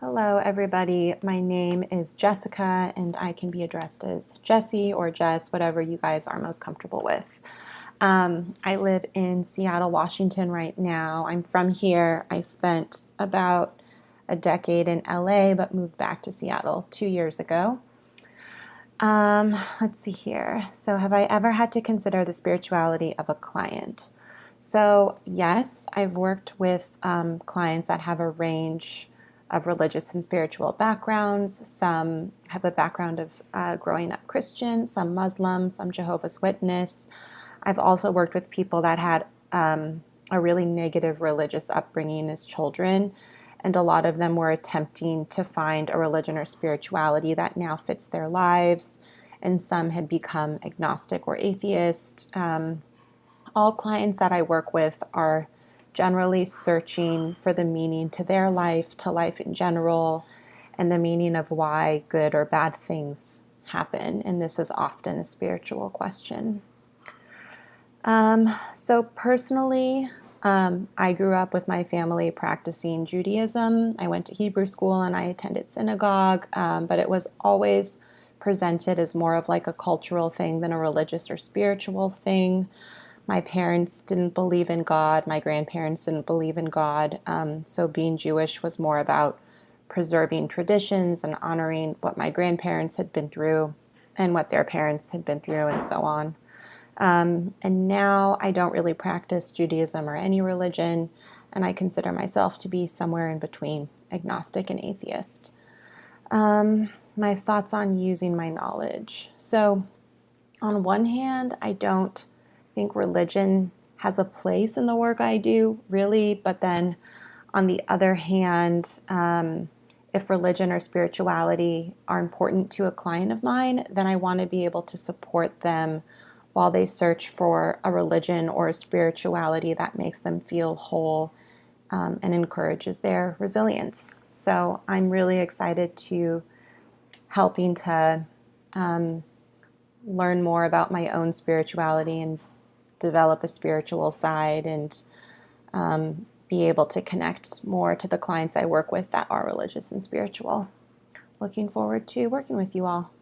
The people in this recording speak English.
Hello, everybody. My name is Jessica, and I can be addressed as Jessie or Jess, whatever you guys are most comfortable with. I live in Seattle, Washington right now. I'm from here. I spent about a decade in LA, but moved back to Seattle 2 years ago. Let's see here. So, have I ever had to consider the spirituality of a client? So, yes, I've worked with clients that have a range of religious and spiritual backgrounds. Some have a background of growing up Christian, some Muslim, some Jehovah's Witness. I've also worked with people that had a really negative religious upbringing as children, and a lot of them were attempting to find a religion or spirituality that now fits their lives, and some had become agnostic or atheist. All clients that I work with are generally searching for the meaning to their life, to life in general, and the meaning of why good or bad things happen. And this is often a spiritual question. So personally, I grew up with my family practicing Judaism. I went to Hebrew school and I attended synagogue, but it was always presented as more of like a cultural thing than a religious or spiritual thing. My parents didn't believe in God. My grandparents didn't believe in God. So being Jewish was more about preserving traditions and honoring what my grandparents had been through and what their parents had been through, and so on. And now I don't really practice Judaism or any religion, and I consider myself to be somewhere in between agnostic and atheist. My thoughts on using my knowledge. So, on one hand, I don't think religion has a place in the work I do, really, but then on the other hand, if religion or spirituality are important to a client of mine, then I want to be able to support them while they search for a religion or a spirituality that makes them feel whole and encourages their resilience. So I'm really excited to helping to um, learn more about my own spirituality and develop a spiritual side and be able to connect more to the clients I work with that are religious and spiritual. Looking forward to working with you all.